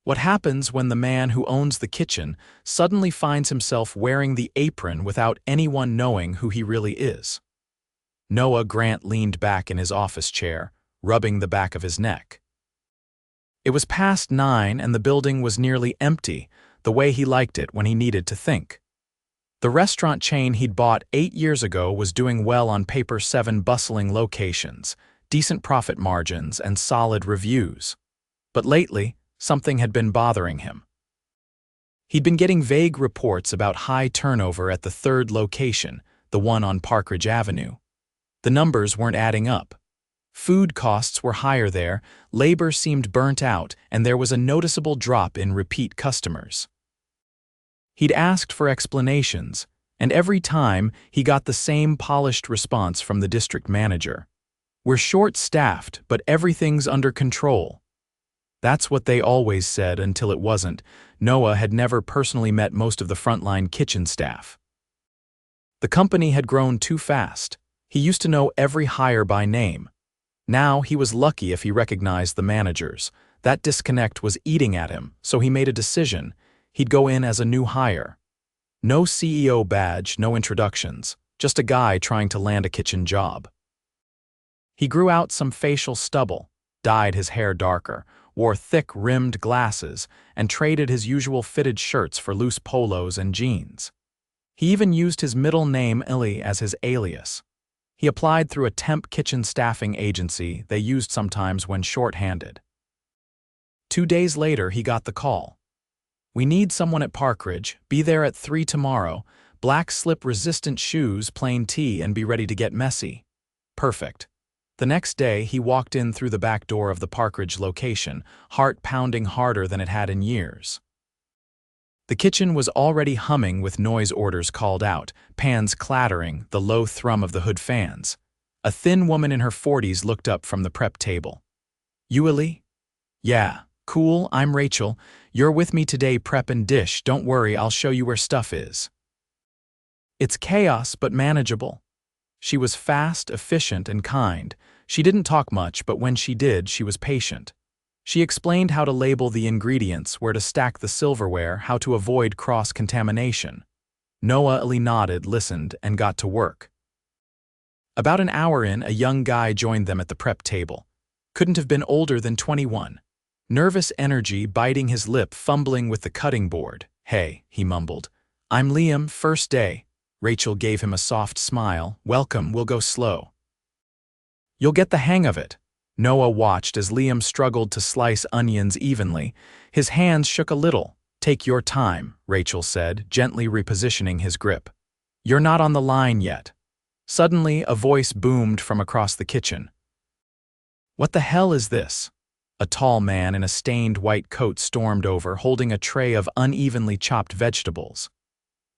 What happens when the man who owns the kitchen suddenly finds himself wearing the apron without anyone knowing who he really is? Noah Grant leaned back in his office chair, rubbing the back of his neck. It was past 9 and the building was nearly empty, the way he liked it when he needed to think. The restaurant chain he'd bought 8 years ago was doing well on paper, 7 bustling locations, decent profit margins, and solid reviews. But lately, something had been bothering him. He'd been getting vague reports about high turnover at the 3rd location, the one on Parkridge Avenue. The numbers weren't adding up. Food costs were higher there, labor seemed burnt out, and there was a noticeable drop in repeat customers. He'd asked for explanations, and every time he got the same polished response from the district manager. "We're short-staffed, but everything's under control." That's what they always said until it wasn't. Noah had never personally met most of the frontline kitchen staff. The company had grown too fast. He used to know every hire by name. Now he was lucky if he recognized the managers. That disconnect was eating at him, so he made a decision. He'd go in as a new hire. No CEO badge, no introductions, just a guy trying to land a kitchen job. He grew out some facial stubble, dyed his hair darker, wore thick-rimmed glasses, and traded his usual fitted shirts for loose polos and jeans. He even used his middle name Illy as his alias. He applied through a temp kitchen staffing agency they used sometimes when short-handed. 2 days later, he got the call. "We need someone at Parkridge. Be there at 3 tomorrow. Black slip-resistant shoes, plain tee, and be ready to get messy." Perfect. The next day, he walked in through the back door of the Parkridge location, heart pounding harder than it had in years. The kitchen was already humming with noise orders called out, pans clattering, the low thrum of the hood fans. A thin woman in her 40s looked up from the prep table. "You, Illy?" "Yeah. Cool, I'm Rachel. You're with me today, prep and dish. Don't worry, I'll show you where stuff is." It's chaos, but manageable. She was fast, efficient, and kind. She didn't talk much, but when she did, she was patient. She explained how to label the ingredients, where to stack the silverware, how to avoid cross-contamination. Noah Illy nodded, listened, and got to work. About an hour in, a young guy joined them at the prep table. Couldn't have been older than 21. Nervous energy, biting his lip, fumbling with the cutting board. "Hey," he mumbled. "I'm Liam, first day." Rachel gave him a soft smile. "Welcome, we'll go slow." "You'll get the hang of it." Noah watched as Liam struggled to slice onions evenly. His hands shook a little. "Take your time," Rachel said, gently repositioning his grip. "You're not on the line yet." Suddenly, a voice boomed from across the kitchen. "What the hell is this?" A tall man in a stained white coat stormed over, holding a tray of unevenly chopped vegetables.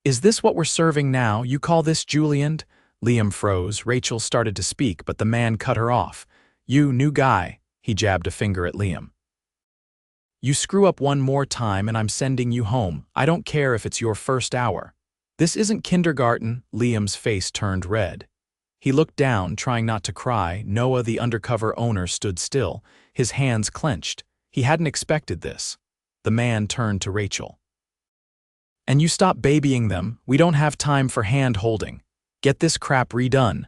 "Is this what we're serving now? You call this julienne?" Liam froze. Rachel started to speak, but the man cut her off. "You, new guy." He jabbed a finger at Liam. "You screw up one more time and I'm sending you home. I don't care if it's your first hour." "This isn't kindergarten." Liam's face turned red. He looked down, trying not to cry. Noah, the Undercover owner, stood still, his hands clenched. He hadn't expected this. The man turned to Rachel. "And you stop babying them. We don't have time for hand-holding. Get this crap redone."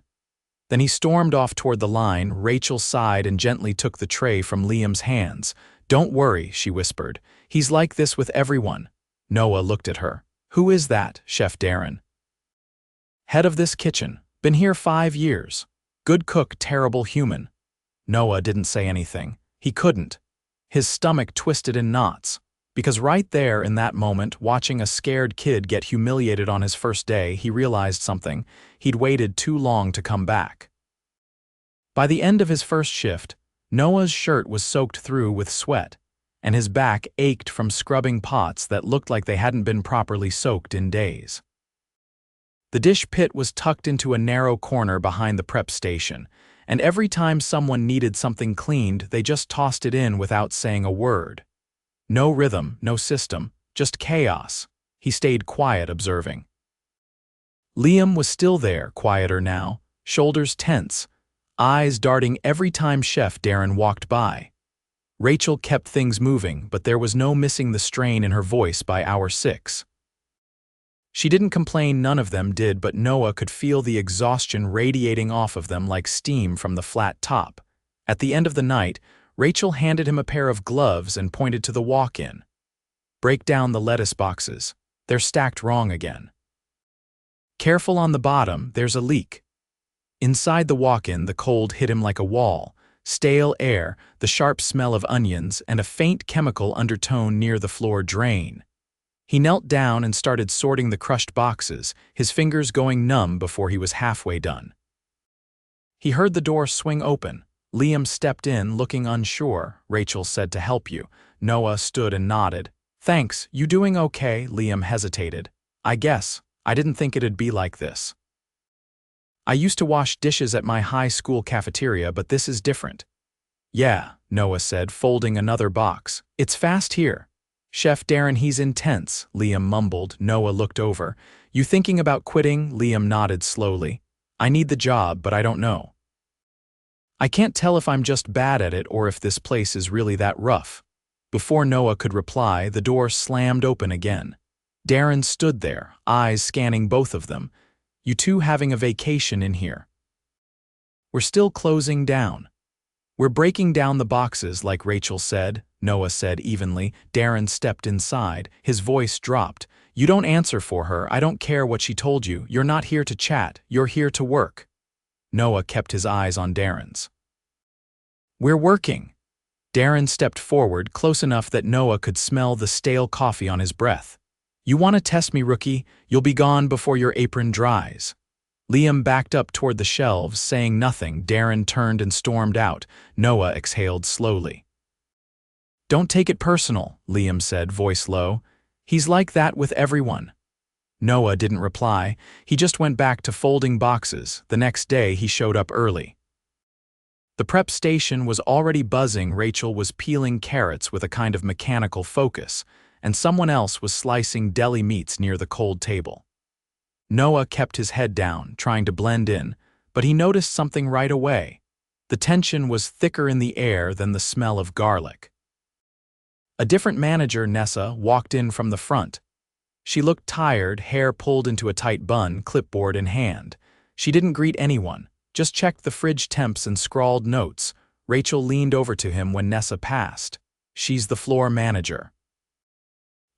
Then he stormed off toward the line. Rachel sighed and gently took the tray from Liam's hands. "Don't worry," she whispered. "He's like this with everyone." Noah looked at her. "Who is that?" "Chef Darren. Head of this kitchen. Been here 5 years. Good cook, terrible human." Noah didn't say anything. He couldn't. His stomach twisted in knots. Because right there in that moment, watching a scared kid get humiliated on his first day, he realized something. He'd waited too long to come back. By the end of his first shift, Noah's shirt was soaked through with sweat, and his back ached from scrubbing pots that looked like they hadn't been properly soaked in days. The dish pit was tucked into a narrow corner behind the prep station, and every time someone needed something cleaned, they just tossed it in without saying a word. No rhythm, no system, just chaos. He stayed quiet, observing. Liam was still there, quieter now, shoulders tense, eyes darting every time Chef Darren walked by. Rachel kept things moving, but there was no missing the strain in her voice by hour 6. She didn't complain, none of them did, but Noah could feel the exhaustion radiating off of them like steam from the flat top. At the end of the night, Rachel handed him a pair of gloves and pointed to the walk-in. "Break down the lettuce boxes. They're stacked wrong again. Careful on the bottom, there's a leak." Inside the walk-in, the cold hit him like a wall. Stale air, the sharp smell of onions, and a faint chemical undertone near the floor drain. He knelt down and started sorting the crushed boxes, his fingers going numb before he was halfway done. He heard the door swing open. Liam stepped in, looking unsure. "Rachel said to help you." Noah stood and nodded. "Thanks, you doing okay?" Liam hesitated. "I guess. I didn't think it'd be like this. I used to wash dishes at my high school cafeteria, but this is different." "Yeah," Noah said, folding another box. "It's fast here." "Chef Darren, he's intense," Liam mumbled. Noah looked over. "You thinking about quitting?" Liam nodded slowly. "I need the job, but I don't know. I can't tell if I'm just bad at it or if this place is really that rough." Before Noah could reply, the door slammed open again. Darren stood there, eyes scanning both of them. "You two having a vacation in here?" "We're still closing down. We're breaking down the boxes, like Rachel said," Noah said evenly. Darren stepped inside. His voice dropped. "You don't answer for her. I don't care what she told you. You're not here to chat. You're here to work." Noah kept his eyes on Darren's. "We're working." Darren stepped forward, close enough that Noah could smell the stale coffee on his breath. "You want to test me, rookie? You'll be gone before your apron dries." Liam backed up toward the shelves, saying nothing. Darren turned and stormed out. Noah exhaled slowly. "Don't take it personal," Liam said, voice low. "He's like that with everyone." Noah didn't reply. He just went back to folding boxes. The next day, he showed up early. The prep station was already buzzing. Rachel was peeling carrots with a kind of mechanical focus, and someone else was slicing deli meats near the cold table. Noah kept his head down, trying to blend in, but he noticed something right away. The tension was thicker in the air than the smell of garlic. A different manager, Nessa, walked in from the front. She looked tired, hair pulled into a tight bun, clipboard in hand. She didn't greet anyone, just checked the fridge temps and scrawled notes. Rachel leaned over to him when Nessa passed. "She's the floor manager.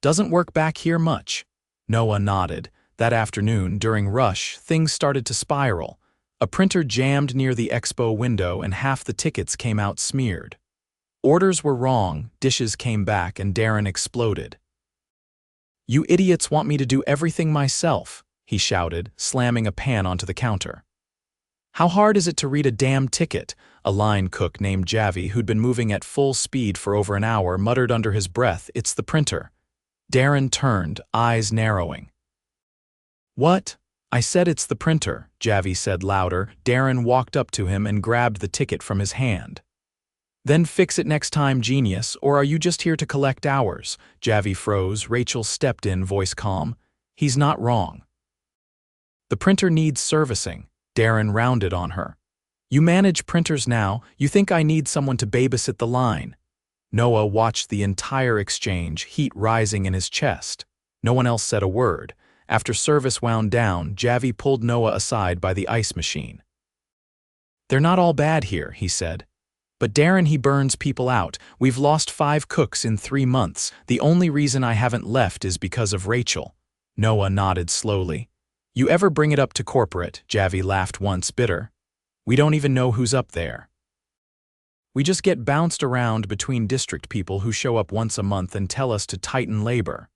Doesn't work back here much." Noah nodded. That afternoon, during rush, things started to spiral. A printer jammed near the expo window and half the tickets came out smeared. Orders were wrong, dishes came back, and Darren exploded. "You idiots want me to do everything myself," he shouted, slamming a pan onto the counter. "How hard is it to read a damn ticket?" A line cook named Javi, who'd been moving at full speed for over an hour, muttered under his breath, "It's the printer." Darren turned, eyes narrowing. "What?" "I said it's the printer," Javi said louder. Darren walked up to him and grabbed the ticket from his hand. "Then fix it next time, genius, or are you just here to collect hours?" Javi froze. Rachel stepped in, voice calm. "He's not wrong. The printer needs servicing." Darren rounded on her. "You manage printers now. You think I need someone to babysit the line?" Noah watched the entire exchange, heat rising in his chest. No one else said a word. After service wound down, Javi pulled Noah aside by the ice machine. "They're not all bad here," he said. "But Darren, he burns people out. We've lost 5 cooks in 3 months. The only reason I haven't left is because of Rachel." Noah nodded slowly. "You ever bring it up to corporate?" Javi laughed once, bitter. "We don't even know who's up there. We just get bounced around between district people who show up once a month and tell us to tighten labor."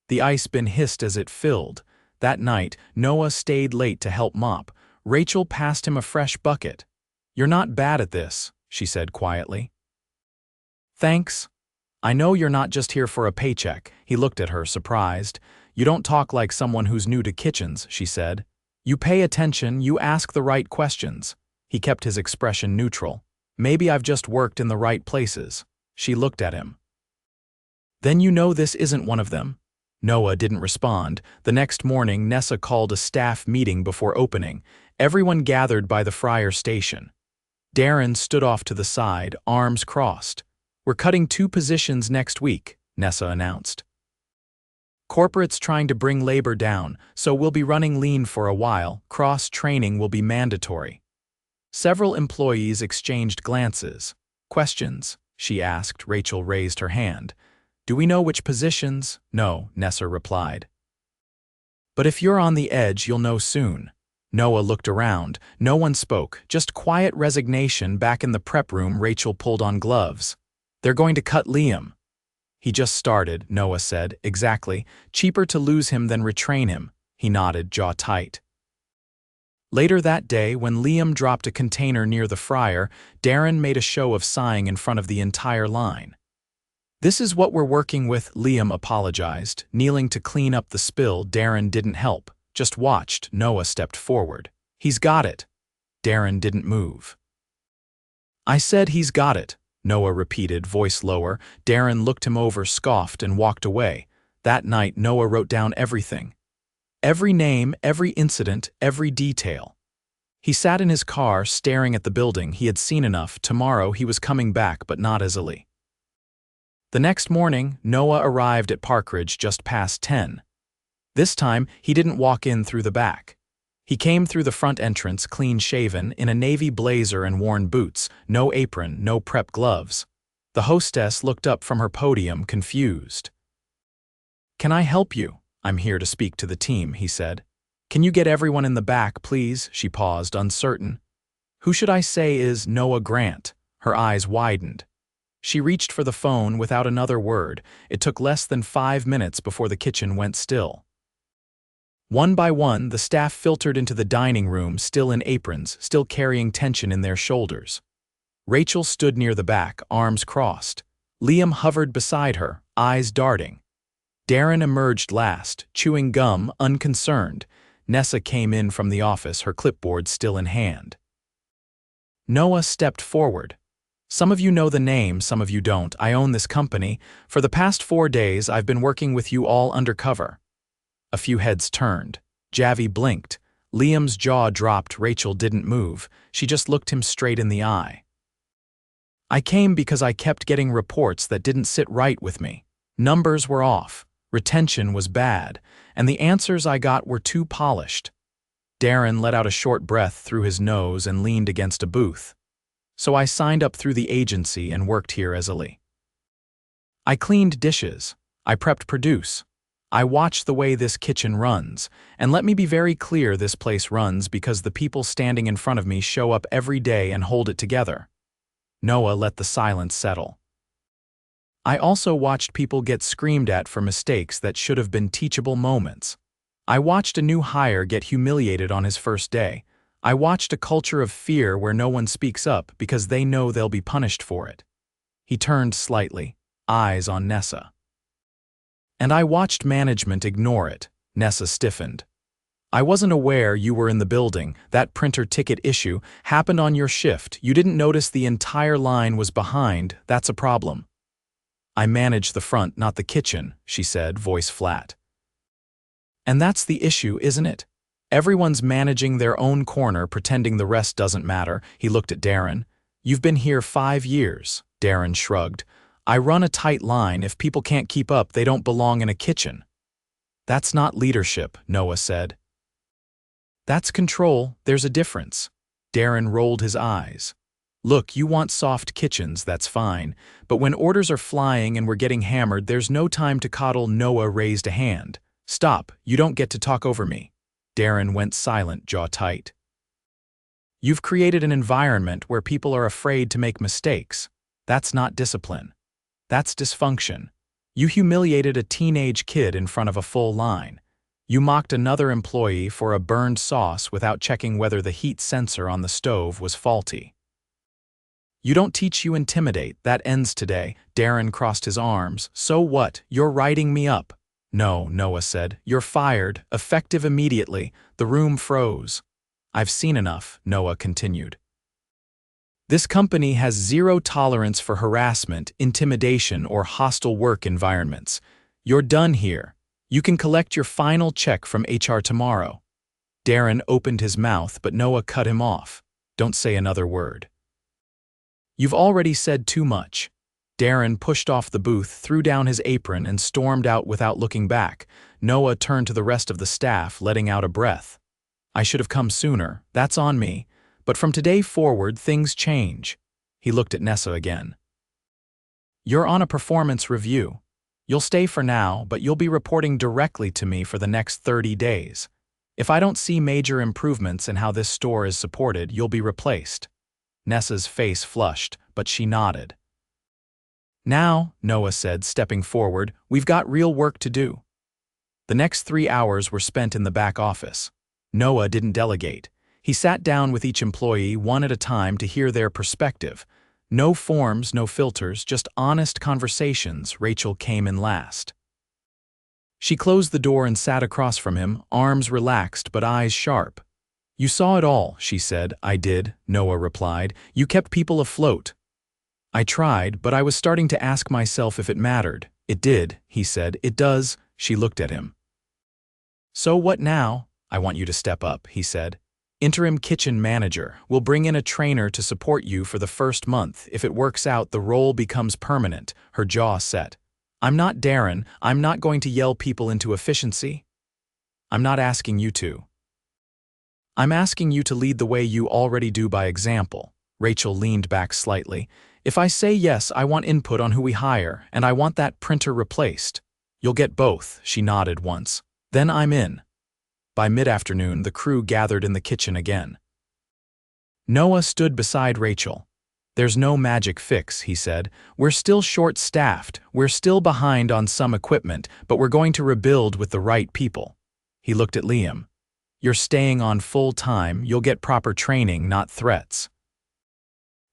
The ice bin hissed as it filled. That night, Noah stayed late to help mop. Rachel passed him a fresh bucket. "You're not bad at this," she said quietly. "Thanks. I know you're not just here for a paycheck." He looked at her, surprised. "You don't talk like someone who's new to kitchens," she said. "You pay attention, you ask the right questions." He kept his expression neutral. "Maybe I've just worked in the right places." She looked at him. "Then you know this isn't one of them?" Noah didn't respond. The next morning, Nessa called a staff meeting before opening. Everyone gathered by the fryer station. Darren stood off to the side, arms crossed. We're cutting 2 positions next week, Nessa announced. Corporate's trying to bring labor down, so we'll be running lean for a while. Cross-training will be mandatory. Several employees exchanged glances. Questions, she asked. Rachel raised her hand. Do we know which positions? No, Nessa replied. But if you're on the edge, you'll know soon. Noah looked around. No one spoke, just quiet resignation. Back in the prep room, Rachel pulled on gloves. They're going to cut Liam. He just started, Noah said. Exactly. Cheaper to lose him than retrain him. He nodded, jaw tight. Later that day, when Liam dropped a container near the fryer, Darren made a show of sighing in front of the entire line. This is what we're working with, Liam apologized. Kneeling to clean up the spill, Darren didn't help, just watched. Noah stepped forward. He's got it. Darren didn't move. I said he's got it, Noah repeated, voice lower. Darren looked him over, scoffed, and walked away. That night, Noah wrote down everything. Every name, every incident, every detail. He sat in his car, staring at the building. He had seen enough. Tomorrow he was coming back, but not easily. The next morning, Noah arrived at Parkridge just past 10. This time, he didn't walk in through the back. He came through the front entrance, clean-shaven, in a navy blazer and worn boots, no apron, no prep gloves. The hostess looked up from her podium, confused. Can I help you? I'm here to speak to the team, he said. Can you get everyone in the back, please? She paused, uncertain. Who should I say is Noah Grant? Her eyes widened. She reached for the phone without another word. It took less than 5 minutes before the kitchen went still. One by one, the staff filtered into the dining room, still in aprons, still carrying tension in their shoulders. Rachel stood near the back, arms crossed. Liam hovered beside her, eyes darting. Darren emerged last, chewing gum, unconcerned. Nessa came in from the office, her clipboard still in hand. Noah stepped forward. Some of you know the name, some of you don't. I own this company. For the past 4 days, I've been working with you all undercover. A few heads turned. Javi blinked. Liam's jaw dropped. Rachel didn't move. She just looked him straight in the eye. I came because I kept getting reports that didn't sit right with me. Numbers were off. Retention was bad. And the answers I got were too polished. Darren let out a short breath through his nose and leaned against a booth. So I signed up through the agency and worked here easily. I cleaned dishes. I prepped produce. I watched the way this kitchen runs. And let me be very clear, this place runs because the people standing in front of me show up every day and hold it together. Noah let the silence settle. I also watched people get screamed at for mistakes that should have been teachable moments. I watched a new hire get humiliated on his first day. I watched a culture of fear where no one speaks up because they know they'll be punished for it. He turned slightly, eyes on Nessa. And I watched management ignore it. Nessa stiffened. I wasn't aware you were in the building. That printer ticket issue happened on your shift. You didn't notice the entire line was behind. That's a problem. I manage the front, not the kitchen, she said, voice flat. And that's the issue, isn't it? Everyone's managing their own corner, pretending the rest doesn't matter. He looked at Darren. You've been here 5 years, Darren shrugged. I run a tight line. If people can't keep up, they don't belong in a kitchen. That's not leadership, Noah said. That's control. There's a difference. Darren rolled his eyes. Look, you want soft kitchens, that's fine. But when orders are flying and we're getting hammered, there's no time to coddle. Noah raised a hand. Stop, you don't get to talk over me. Darren went silent, jaw tight. You've created an environment where people are afraid to make mistakes. That's not discipline. That's dysfunction. You humiliated a teenage kid in front of a full line. You mocked another employee for a burned sauce without checking whether the heat sensor on the stove was faulty. You don't teach, you intimidate. That ends today. Darren crossed his arms. So what? You're writing me up. No, Noah said. You're fired, effective immediately. The room froze. I've seen enough, Noah continued. This company has zero tolerance for harassment, intimidation, or hostile work environments. You're done here. You can collect your final check from HR tomorrow. Darren opened his mouth, but Noah cut him off. Don't say another word. You've already said too much. Darren pushed off the booth, threw down his apron, and stormed out without looking back. Noah turned to the rest of the staff, letting out a breath. I should have come sooner, that's on me. But from today forward, things change. He looked at Nessa again. You're on a performance review. You'll stay for now, but you'll be reporting directly to me for the next 30 days. If I don't see major improvements in how this store is supported, you'll be replaced. Nessa's face flushed, but she nodded. Now, Noah said, stepping forward, we've got real work to do. The next 3 hours were spent in the back office. Noah didn't delegate. He sat down with each employee one at a time to hear their perspective. No forms, no filters, just honest conversations. Rachel came in last. She closed the door and sat across from him, arms relaxed but eyes sharp. You saw it all, she said. I did, Noah replied. You kept people afloat. I tried, but I was starting to ask myself if it mattered. It did, he said. It does, she looked at him. So what now? I want you to step up, he said. Interim kitchen manager. We'll bring in a trainer to support you for the first month. If it works out, the role becomes permanent. Her jaw set. I'm not Darren. I'm not going to yell people into efficiency. I'm not asking you to. I'm asking you to lead the way you already do by example. Rachel leaned back slightly. If I say yes, I want input on who we hire, and I want that printer replaced. You'll get both, she nodded once. Then I'm in. By mid-afternoon, the crew gathered in the kitchen again. Noah stood beside Rachel. There's no magic fix, he said. We're still short-staffed, we're still behind on some equipment, but we're going to rebuild with the right people. He looked at Liam. You're staying on full-time, you'll get proper training, not threats.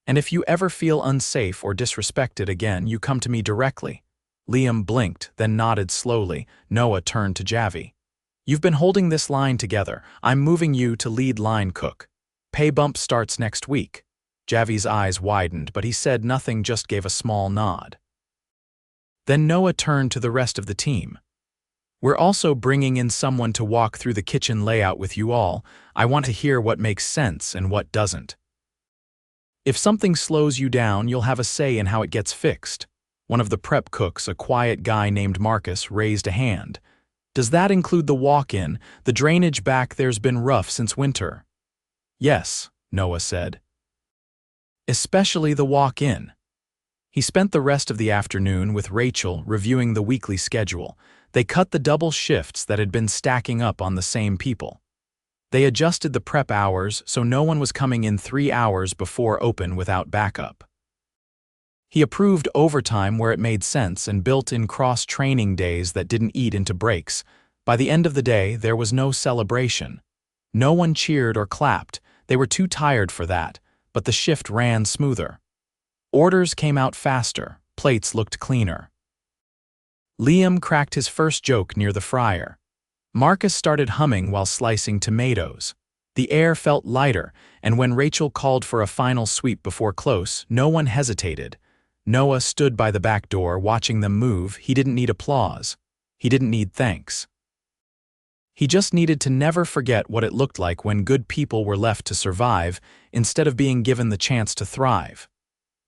And if you ever feel unsafe or disrespected again, you come to me directly. Liam blinked, then nodded slowly. Noah turned to Javi. You've been holding this line together. I'm moving you to lead line cook. Pay bump starts next week. Javi's eyes widened, but he said nothing, just gave a small nod. Then Noah turned to the rest of the team. We're also bringing in someone to walk through the kitchen layout with you all. I want to hear what makes sense and what doesn't. If something slows you down, you'll have a say in how it gets fixed. One of the prep cooks, a quiet guy named Marcus, raised a hand. Does that include the walk-in? The drainage back there's been rough since winter. Yes, Noah said. Especially the walk-in. He spent the rest of the afternoon with Rachel reviewing the weekly schedule. They cut the double shifts that had been stacking up on the same people. They adjusted the prep hours so no one was coming in 3 hours before open without backup. He approved overtime where it made sense and built in cross-training days that didn't eat into breaks. By the end of the day, there was no celebration. No one cheered or clapped. They were too tired for that, but the shift ran smoother. Orders came out faster. Plates looked cleaner. Liam cracked his first joke near the fryer. Marcus started humming while slicing tomatoes. The air felt lighter, and when Rachel called for a final sweep before close, no one hesitated. Noah stood by the back door watching them move. He didn't need applause. He didn't need thanks. He just needed to never forget what it looked like when good people were left to survive instead of being given the chance to thrive.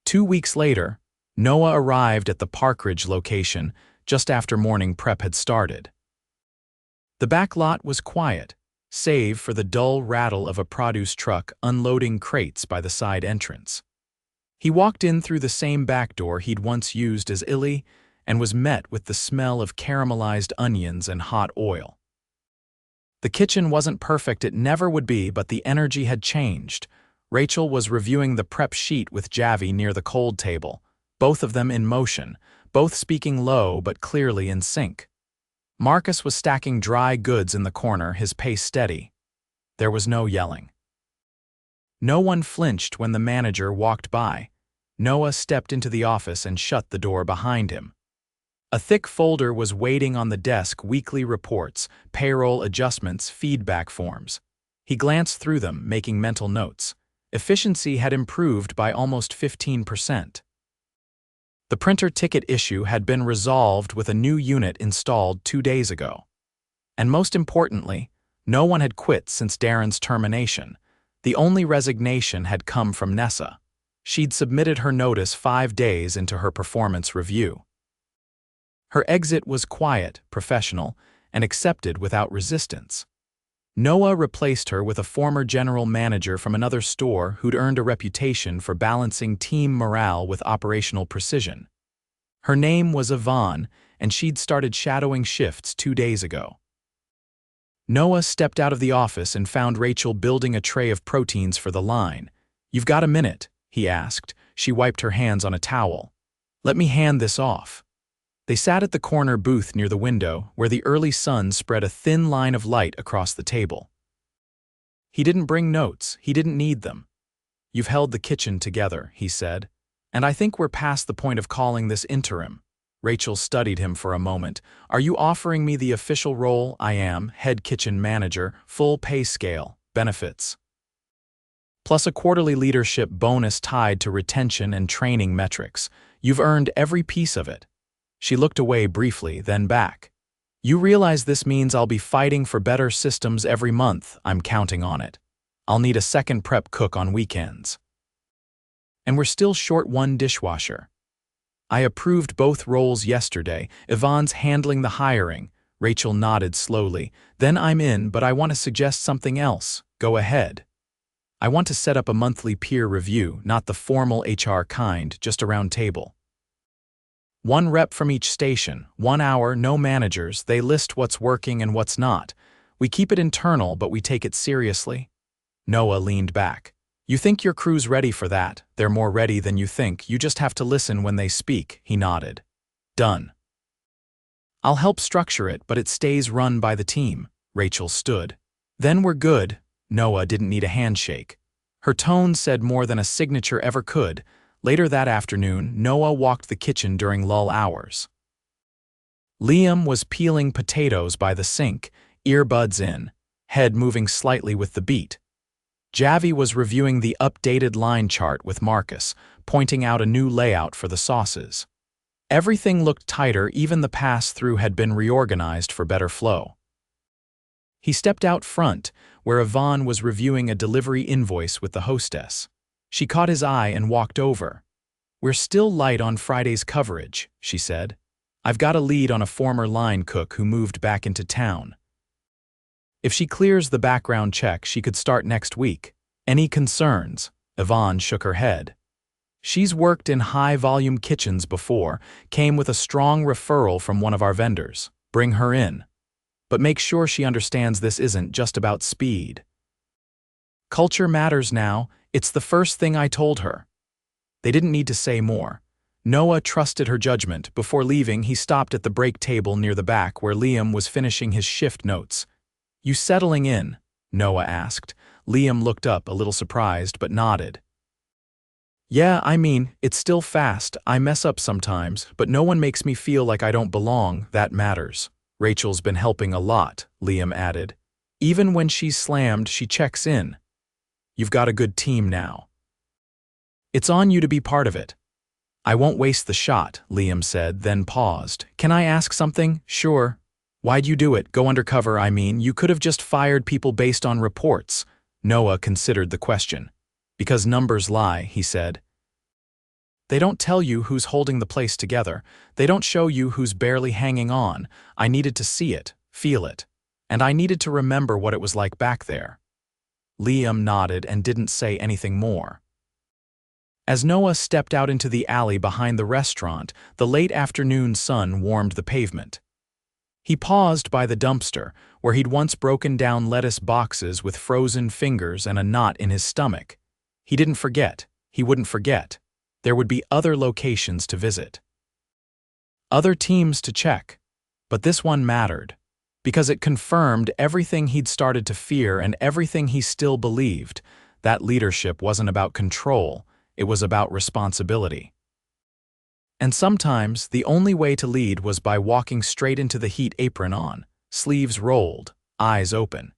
2 weeks later, Noah arrived at the Parkridge location just after morning prep had started. The back lot was quiet, save for the dull rattle of a produce truck unloading crates by the side entrance. He walked in through the same back door he'd once used as Illy and was met with the smell of caramelized onions and hot oil. The kitchen wasn't perfect, it never would be, but the energy had changed. Rachel was reviewing the prep sheet with Javi near the cold table, both of them in motion, both speaking low but clearly in sync. Marcus was stacking dry goods in the corner, his pace steady. There was no yelling. No one flinched when the manager walked by. Noah stepped into the office and shut the door behind him. A thick folder was waiting on the desk, weekly reports, payroll adjustments, feedback forms. He glanced through them, making mental notes. Efficiency had improved by almost 15%. The printer ticket issue had been resolved with a new unit installed 2 days ago. And most importantly, no one had quit since Darren's termination. The only resignation had come from Nessa. She'd submitted her notice 5 days into her performance review. Her exit was quiet, professional, and accepted without resistance. Noah replaced her with a former general manager from another store who'd earned a reputation for balancing team morale with operational precision. Her name was Yvonne, and she'd started shadowing shifts 2 days ago. Noah stepped out of the office and found Rachel building a tray of proteins for the line. "You've got a minute?" he asked. She wiped her hands on a towel. "Let me hand this off." They sat at the corner booth near the window, where the early sun spread a thin line of light across the table. He didn't bring notes, he didn't need them. "You've held the kitchen together," he said, "and I think we're past the point of calling this interim." Rachel studied him for a moment. "Are you offering me the official role?" "I am, head kitchen manager, full pay scale, benefits, plus a quarterly leadership bonus tied to retention and training metrics. You've earned every piece of it." She looked away briefly, then back. "You realize this means I'll be fighting for better systems every month. I'm counting on it. I'll need a second prep cook on weekends. And we're still short one dishwasher." "I approved both roles yesterday. Yvonne's handling the hiring." Rachel nodded slowly. "Then I'm in, but I want to suggest something else." "Go ahead." "I want to set up a monthly peer review, not the formal HR kind, just a round table. One rep from each station, 1 hour, no managers, they list what's working and what's not. We keep it internal, but we take it seriously." Noah leaned back. "You think your crew's ready for that? They're more ready than you think. You just have to listen when they speak." He nodded. "Done. I'll help structure it, but it stays run by the team." Rachel stood. "Then we're good." Noah didn't need a handshake. Her tone said more than a signature ever could. Later that afternoon, Noah walked the kitchen during lull hours. Liam was peeling potatoes by the sink, earbuds in, head moving slightly with the beat. Javi was reviewing the updated line chart with Marcus, pointing out a new layout for the sauces. Everything looked tighter, even the pass-through had been reorganized for better flow. He stepped out front, where Yvonne was reviewing a delivery invoice with the hostess. She caught his eye and walked over. "We're still light on Friday's coverage," she said. "I've got a lead on a former line cook who moved back into town. If she clears the background check, she could start next week. Any concerns?" Yvonne shook her head. "She's worked in high-volume kitchens before, came with a strong referral from one of our vendors. Bring her in. But make sure she understands this isn't just about speed. Culture matters now. It's the first thing I told her." They didn't need to say more. Noah trusted her judgment. Before leaving, he stopped at the break table near the back where Liam was finishing his shift notes. "You settling in?" Noah asked. Liam looked up, a little surprised, but nodded. "Yeah, I mean, it's still fast. I mess up sometimes, but no one makes me feel like I don't belong. That matters." "Rachel's been helping a lot," Liam added. "Even when she's slammed, she checks in. You've got a good team now. It's on you to be part of it." "I won't waste the shot," Liam said, then paused. "Can I ask something?" "Sure." "Why'd you do it? Go undercover, I mean. You could have just fired people based on reports." Noah considered the question. "Because numbers lie," he said. "They don't tell you who's holding the place together. They don't show you who's barely hanging on. I needed to see it, feel it. And I needed to remember what it was like back there." Liam nodded and didn't say anything more. As Noah stepped out into the alley behind the restaurant, the late afternoon sun warmed the pavement. He paused by the dumpster, where he'd once broken down lettuce boxes with frozen fingers and a knot in his stomach. He didn't forget. He wouldn't forget. There would be other locations to visit. Other teams to check. But this one mattered, because it confirmed everything he'd started to fear and everything he still believed. That leadership wasn't about control, it was about responsibility. And sometimes, the only way to lead was by walking straight into the heat, apron on, sleeves rolled, eyes open.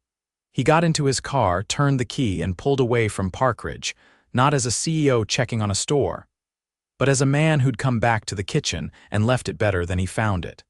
He got into his car, turned the key, and pulled away from Parkridge, not as a CEO checking on a store, but as a man who'd come back to the kitchen and left it better than he found it.